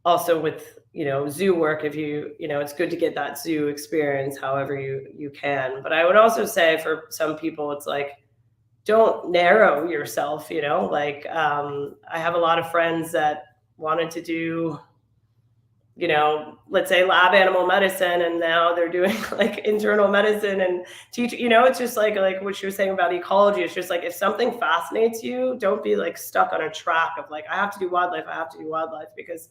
Speaker 5: also with, you know, zoo work, if you know, it's good to get that zoo experience however you can. But I would also say for some people, it's like, don't narrow yourself, you know, like I have a lot of friends that wanted to do, you know, let's say lab animal medicine, and now they're doing like internal medicine and teach, you know. It's just like what you're saying about ecology. It's just like, if something fascinates you, don't be like stuck on a track of like, I have to do wildlife, because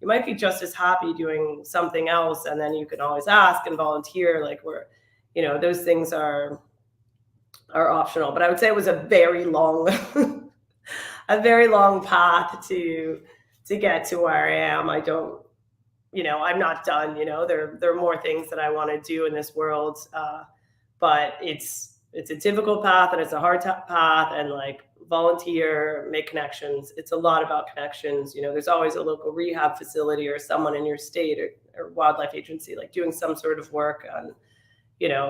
Speaker 5: you might be just as happy doing something else, and then you can always ask and volunteer. Like those things are optional. But I would say it was a very long, a very long path to get to where I am. I don't, I'm not done. There are more things that I want to do in this world, but it's a difficult path and it's a hard path. And like volunteer, make connections. It's a lot about connections. There's always a local rehab facility or someone in your state or wildlife agency like doing some sort of work on.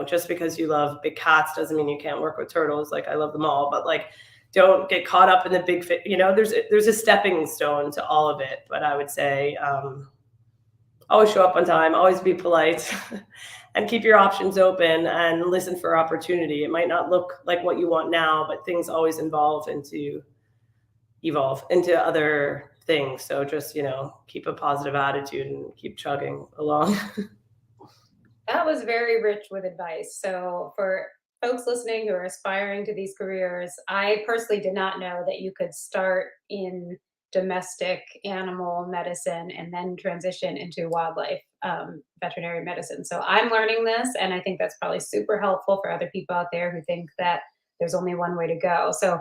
Speaker 5: Just because you love big cats doesn't mean you can't work with turtles. Like I love them all, but like don't get caught up in the big fit. There's a stepping stone to all of it. But I would say always show up on time, always be polite, and keep your options open and listen for opportunity. It might not look like what you want now, but things always evolve into other things. So just, keep a positive attitude and keep chugging along.
Speaker 1: That was very rich with advice. So for folks listening who are aspiring to these careers, I personally did not know that you could start in domestic animal medicine and then transition into wildlife veterinary medicine. So I'm learning this, and I think that's probably super helpful for other people out there who think that there's only one way to go. So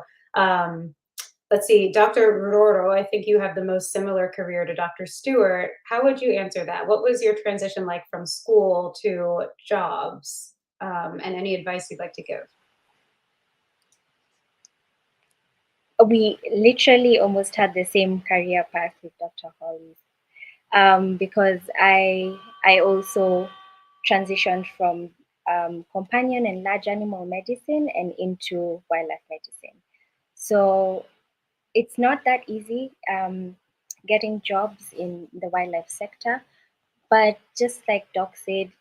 Speaker 1: let's see, Dr. Roro, I think you have the most similar career to Dr. Stewart. How would you answer that? What was your transition like from school to jobs? And any advice you'd like to give?
Speaker 4: We literally almost had the same career path with Dr. Holly, because I also transitioned from companion and large animal medicine and into wildlife medicine. So it's not that easy getting jobs in the wildlife sector, but just like Doc said,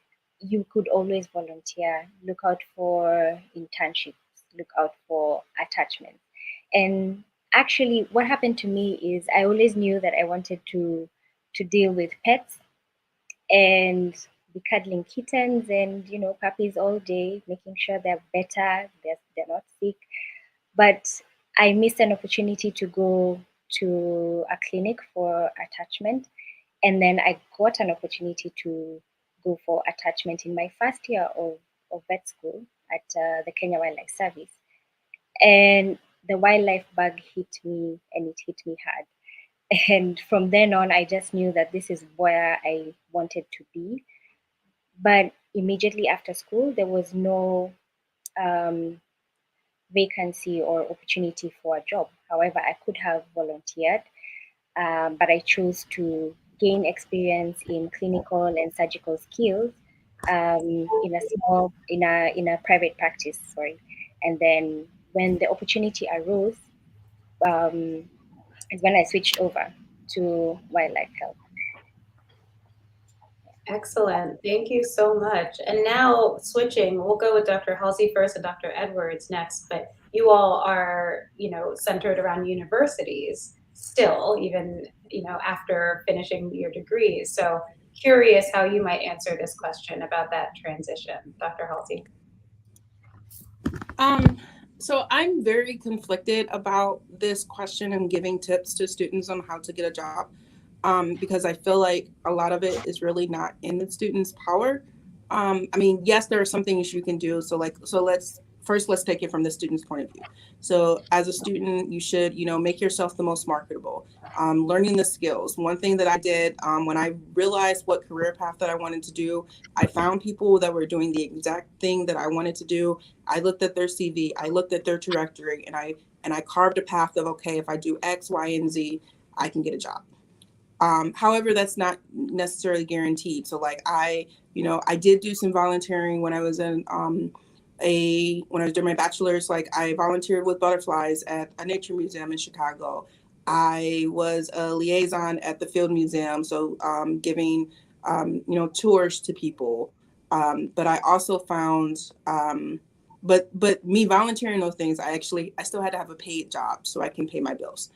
Speaker 4: you could always volunteer, look out for internships, look out for attachments. And actually what happened to me is I always knew that I wanted to deal with pets and be cuddling kittens and puppies all day, making sure they're better, they're not sick. But I missed an opportunity to go to a clinic for attachment, and then I got an opportunity to go for attachment in my first year of vet school at the Kenya Wildlife Service. And the wildlife bug hit me, and it hit me hard. And from then on, I just knew that this is where I wanted to be. But immediately after school, there was no vacancy or opportunity for a job. However, I could have volunteered, but I chose to gain experience in clinical and surgical skills in a private practice. And then when the opportunity arose, is when I switched over to wildlife health.
Speaker 1: Excellent. Thank you so much. And now switching, we'll go with Dr. Halsey first and Dr. Edwards next, but you all are, centered around universities still, even, after finishing your degrees. So curious how you might answer this question about that transition, Dr. Halsey.
Speaker 2: So I'm very conflicted about this question and giving tips to students on how to get a job. Because I feel like a lot of it is really not in the student's power. Yes, there are some things you can do. So let's take it from the student's point of view. So as a student, you should, make yourself the most marketable, learning the skills. One thing that I did when I realized what career path that I wanted to do, I found people that were doing the exact thing that I wanted to do. I looked at their CV, I looked at their trajectory, and I carved a path of, okay, if I do X, Y, and Z, I can get a job. However, that's not necessarily guaranteed. So I did do some volunteering when I was when I was doing my bachelor's. I volunteered with butterflies at a nature museum in Chicago. I was a liaison at the Field Museum, so giving tours to people. But I also found but me volunteering those things, I still had to have a paid job so I can pay my bills.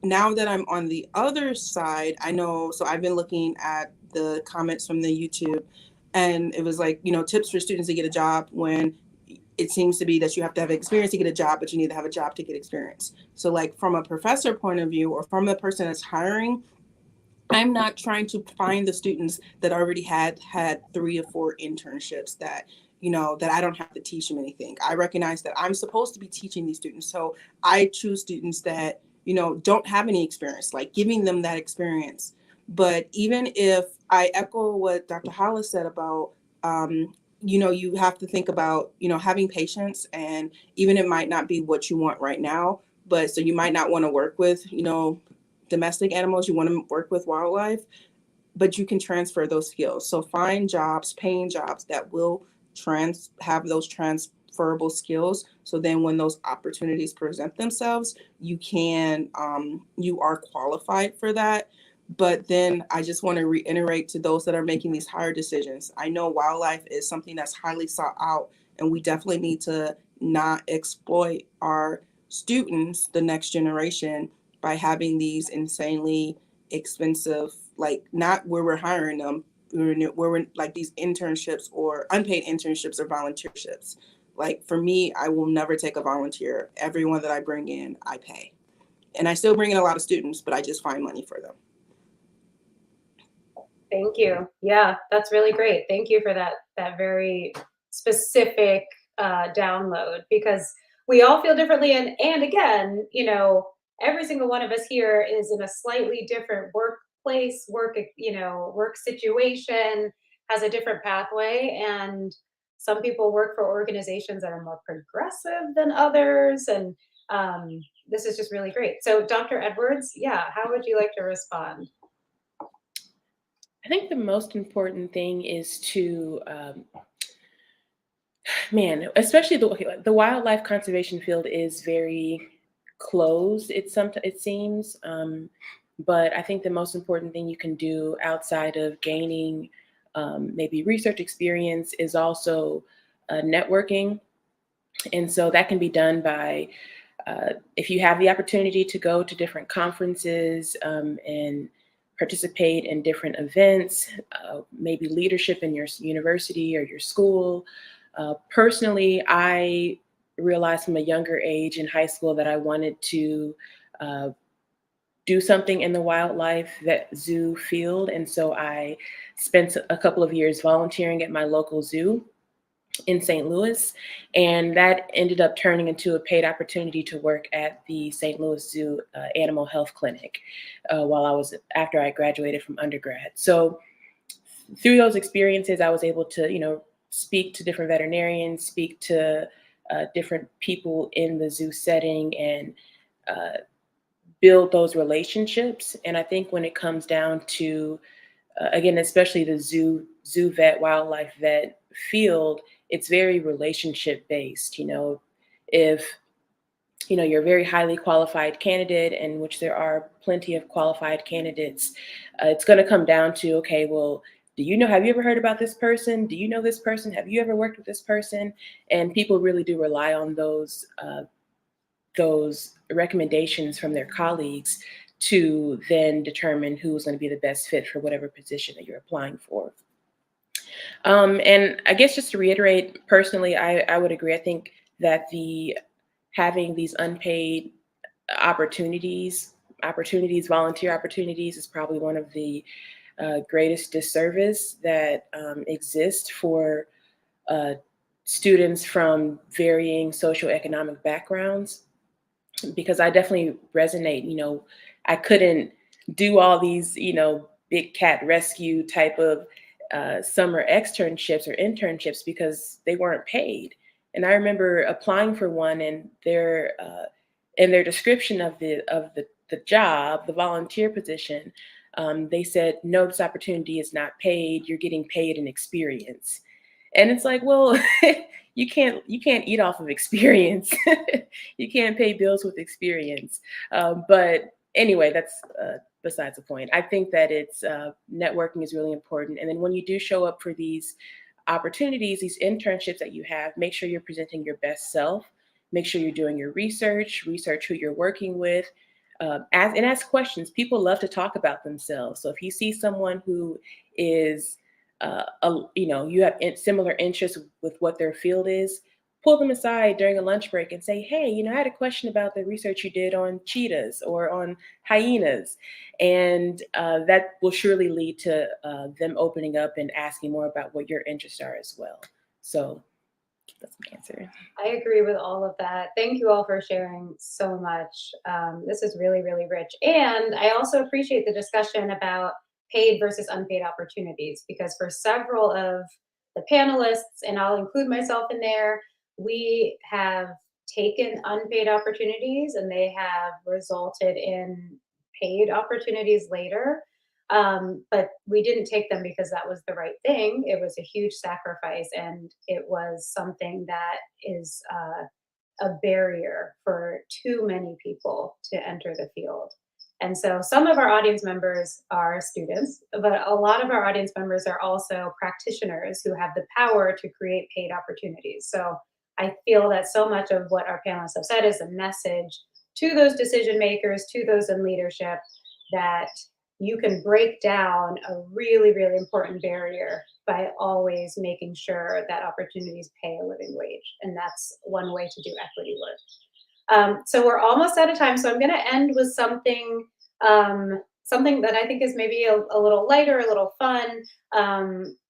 Speaker 2: Now that I'm on the other side, I know, so I've been looking at the comments from the YouTube, and it was tips for students to get a job when it seems to be that you have to have experience to get a job, but you need to have a job to get experience. So like from a professor point of view, or from the person that's hiring, I'm not trying to find the students that already had 3 or 4 internships that, that I don't have to teach them anything. I recognize that I'm supposed to be teaching these students. So I choose students that, don't have any experience, like giving them that experience. But even if I echo what Dr. Hollis said about, you have to think about, having patience, and even it might not be what you want right now, but so you might not want to work with, domestic animals, you want to work with wildlife, but you can transfer those skills. So find jobs, paying jobs that will have those transferable skills. So then when those opportunities present themselves, you are qualified for that. But then I just want to reiterate to those that are making these hire decisions. I know wildlife is something that's highly sought out, and we definitely need to not exploit our students, the next generation, by having these insanely expensive, like not where we're hiring them, where we're like these internships or unpaid internships or volunteerships. Like for me, I will never take a volunteer. Everyone that I bring in, I pay. And I still bring in a lot of students, but I just find money for them.
Speaker 1: Thank you. Yeah, that's really great. Thank you for that very specific download, because we all feel differently. And again, every single one of us here is in a slightly different workplace, work situation, has a different pathway. And some people work for organizations that are more progressive than others. And this is just really great. So Dr. Edwards, yeah, how would you like to respond?
Speaker 3: I think the most important thing is to, especially the wildlife conservation field is very closed. It seems, but I think the most important thing you can do outside of gaining maybe research experience is also networking, and so that can be done by if you have the opportunity to go to different conferences and participate in different events, maybe leadership in your university or your school. Personally, I realized from a younger age in high school that I wanted to do something in the wildlife zoo field. And so I spent a couple of years volunteering at my local zoo in St. Louis, and that ended up turning into a paid opportunity to work at the St. Louis Zoo Animal Health Clinic after I graduated from undergrad. So through those experiences, I was able to, speak to different veterinarians, speak to different people in the zoo setting, and build those relationships. And I think when it comes down to, again, especially the zoo vet, wildlife vet field, it's very relationship based. If you're a very highly qualified candidate, in which there are plenty of qualified candidates, it's going to come down to, okay, well, have you ever heard about this person? Do you know this person? Have you ever worked with this person? And people really do rely on those recommendations from their colleagues to then determine who's going to be the best fit for whatever position that you're applying for. And I guess just to reiterate, personally, I would agree. I think that having these unpaid opportunities, volunteer opportunities, is probably one of the greatest disservice that exists for students from varying socioeconomic backgrounds, because I definitely resonate. I couldn't do all these, big cat rescue type of summer externships or internships because they weren't paid. And I remember applying for one, and their description of the job, the volunteer position, they said, "No, this opportunity is not paid. You're getting paid in experience." And it's like, well, you can't eat off of experience. You can't pay bills with experience. But anyway, that's besides the point. I think that it's networking is really important. And then when you do show up for these opportunities, these internships that you have, make sure you're presenting your best self. Make sure you're doing your research who you're working with. Ask questions. People love to talk about themselves. So if you see someone who is, you have similar interests with what their field is, pull them aside during a lunch break and say, hey, I had a question about the research you did on cheetahs or on hyenas. And that will surely lead to them opening up and asking more about what your interests are as well. So that's my answer.
Speaker 1: I agree with all of that. Thank you all for sharing so much. This is really, really rich. And I also appreciate the discussion about paid versus unpaid opportunities, because for several of the panelists, and I'll include myself in there, we have taken unpaid opportunities and they have resulted in paid opportunities later. But we didn't take them because that was the right thing. It was a huge sacrifice, and it was something that is a barrier for too many people to enter the field. And so some of our audience members are students, but a lot of our audience members are also practitioners who have the power to create paid opportunities. So I feel that so much of what our panelists have said is a message to those decision makers, to those in leadership, that you can break down a really, really important barrier by always making sure that opportunities pay a living wage. And that's one way to do equity work. So we're almost out of time. So I'm going to end with something that I think is maybe a little lighter, a little fun.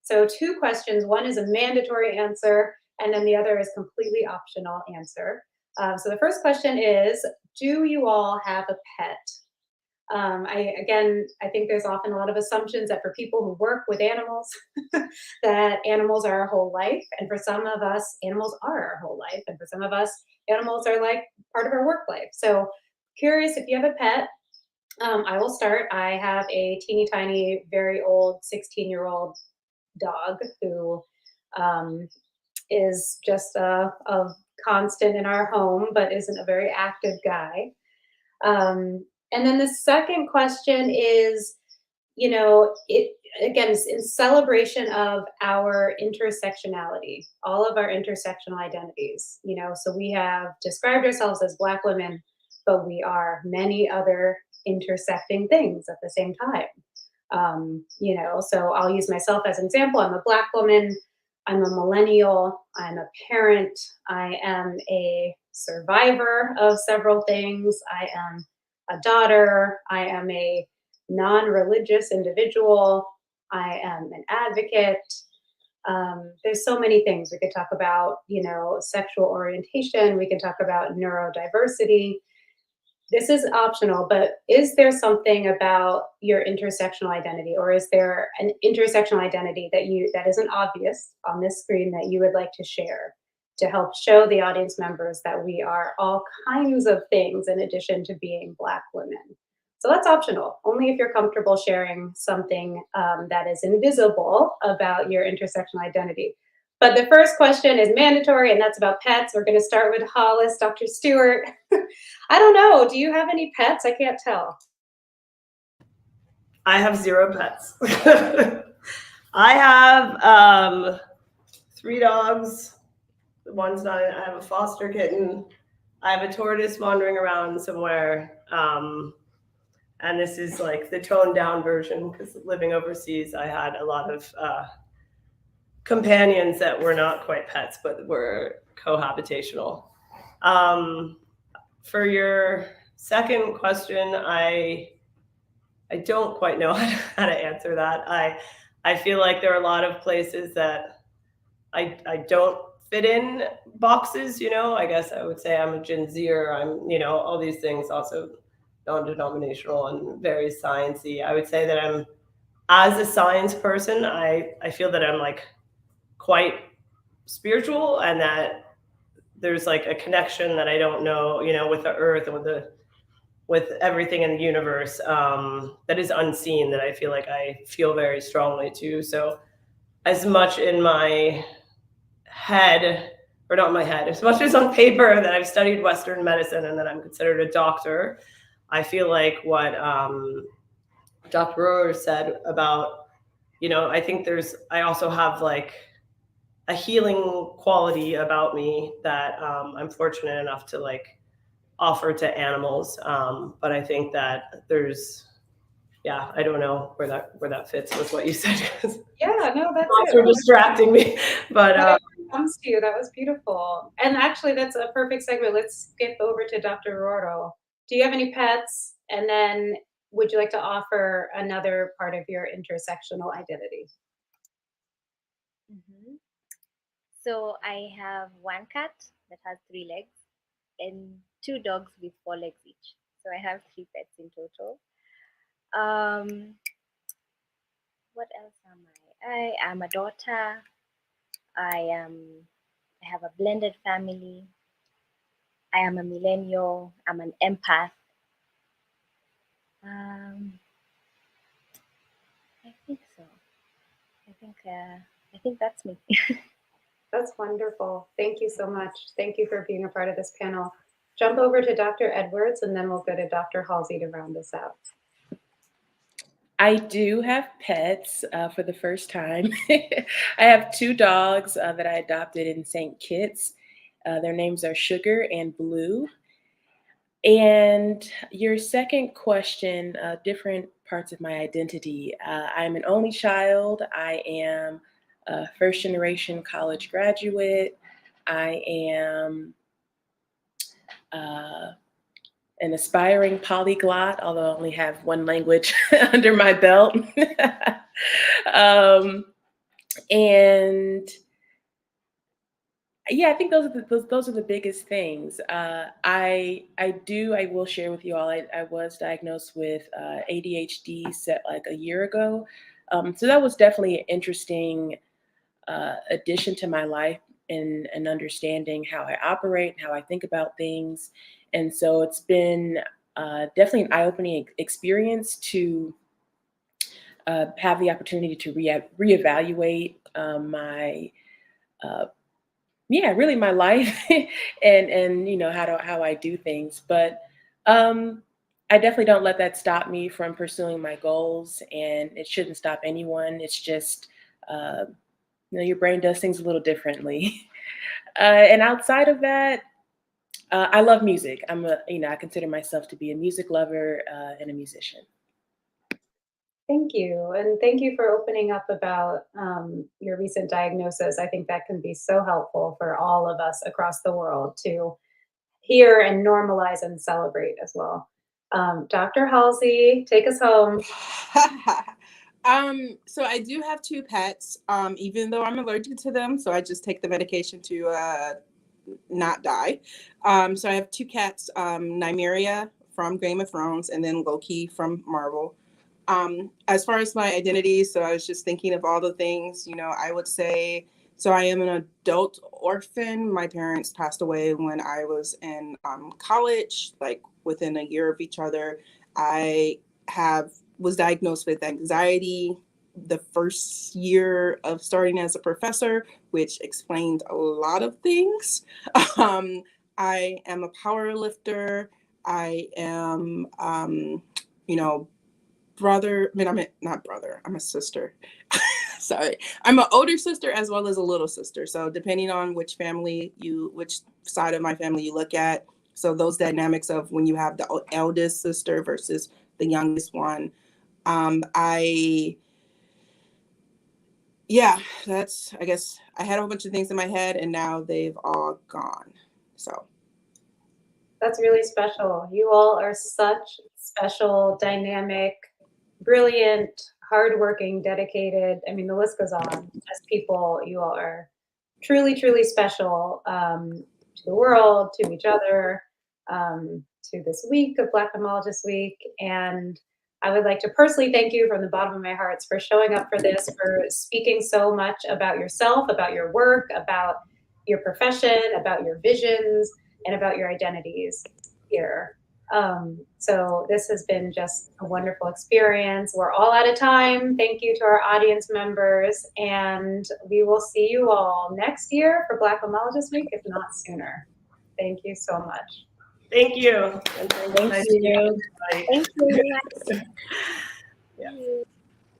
Speaker 1: So 2 questions. One is a mandatory answer, and then the other is completely optional answer. So the first question is, do you all have a pet? I think there's often a lot of assumptions that for people who work with animals, that animals are our whole life. And for some of us, animals are our whole life. And for some of us, animals are like part of our work life. So curious if you have a pet. I will start. I have a teeny tiny, very old 16-year-old dog who is just a constant in our home, but isn't a very active guy. And then the second question is, again, it's in celebration of our intersectionality, all of our intersectional identities. So we have described ourselves as Black women, but we are many other intersecting things at the same time. So I'll use myself as an example. I'm a Black woman. I'm a millennial. I'm a parent. I am a survivor of several things. I am a daughter. I am a non-religious individual. I am an advocate. There's so many things we could talk about, sexual orientation. We can talk about neurodiversity. This is optional, but is there something about your intersectional identity, or is there an intersectional identity that isn't obvious on this screen that you would like to share to help show the audience members that we are all kinds of things in addition to being Black women? So that's optional, only if you're comfortable sharing something that is invisible about your intersectional identity. But the first question is mandatory, and that's about pets. We're going to start with Hollis, Dr. Stewart. I don't know. Do you have any pets? I can't tell.
Speaker 5: I have 0 pets. I have 3 dogs. One's not. I have a foster kitten. I have a tortoise wandering around somewhere. And this is like the toned down version, because living overseas, I had a lot of companions that were not quite pets, but were cohabitational. For your second question, I don't quite know how to answer that. I feel like there are a lot of places that I don't fit in boxes, I guess I would say I'm a Gen Zer, I'm, all these things, also non-denominational and very sciencey. I would say that I'm, as a science person, I feel that I'm like quite spiritual, and that there's like a connection that I don't know, with the earth and with everything in the universe that is unseen, that I feel like I feel very strongly to. So as much in my head, or not my head, as much as on paper that I've studied Western medicine and that I'm considered a doctor, I feel like what Dr. Rohrer said about, I think I also have like a healing quality about me that I'm fortunate enough to like offer to animals. But I think that I don't know where that fits with what you said.
Speaker 1: Yeah, no, that's
Speaker 5: it. You're distracting me, but
Speaker 1: comes to you. That was beautiful. And actually, that's a perfect segue. Let's skip over to Dr. Roro. Do you have any pets? And then would you like to offer another part of your intersectional identity?
Speaker 4: Mhm. So I have one cat that has 3 legs and 2 dogs with 4 legs each. So I have 3 pets in total. Um, what else am I? I am a daughter. I am. I have a blended family. I am a millennial. I'm an empath. Um, I think so. I think. I think that's me.
Speaker 1: That's wonderful. Thank you so much. Thank you for being a part of this panel. Jump over to Dr. Edwards, and then we'll go to Dr. Halsey to round this out.
Speaker 3: I do have pets for the first time. I have 2 dogs that I adopted in St. Kitts. Their names are Sugar and Blue. And your second question, different parts of my identity. I'm an only child. I am a first generation college graduate. I am uh, an aspiring polyglot, although I only have one language under my belt. um, and yeah, I think those are the biggest things. I will share with you all. I was diagnosed with ADHD set like a year ago, so that was definitely an interesting addition to my life and understanding how I operate, how I think about things, and so it's been definitely an eye-opening experience to have the opportunity to reevaluate my really my life and how I do things. But I definitely don't let that stop me from pursuing my goals, and it shouldn't stop anyone. It's just uh, your brain does things a little differently. And outside of that, I love music. I consider myself to be a music lover and a musician.
Speaker 1: Thank you. And thank you for opening up about your recent diagnosis. I think that can be so helpful for all of us across the world to hear and normalize and celebrate as well. Dr. Halsey, take us home.
Speaker 2: So I do have 2 pets, even though I'm allergic to them. So I just take the medication to not die. So I have 2 cats, Nymeria from Game of Thrones and then Loki from Marvel. As far as my identity, so I was just thinking of all the things, I would say, so I am an adult orphan. My parents passed away when I was in college, like within a year of each other. I was diagnosed with anxiety the first year of starting as a professor, which explained a lot of things. I am a power lifter. I am, not brother, I'm a sister. Sorry. I'm an older sister as well as a little sister. So depending on which side of my family you look at. So those dynamics of when you have the eldest sister versus the youngest one. I guess I had a whole bunch of things in my head and now they've all gone. So.
Speaker 1: That's really special. You all are such special, dynamic, brilliant, hardworking, dedicated. I mean, the list goes on. As people, you all are truly, truly special to the world, to each other, to this week of Black Mammologist Week. And I would like to personally thank you from the bottom of my heart for showing up for this, for speaking so much about yourself, about your work, about your profession, about your visions, and about your identities here. So this has been just a wonderful experience. We're all out of time. Thank you to our audience members, and we will see you all next year for Black Mammologist Week, if not sooner. Thank you so much.
Speaker 5: Thank you.
Speaker 3: Thank you.
Speaker 4: Thank you.
Speaker 5: Yeah.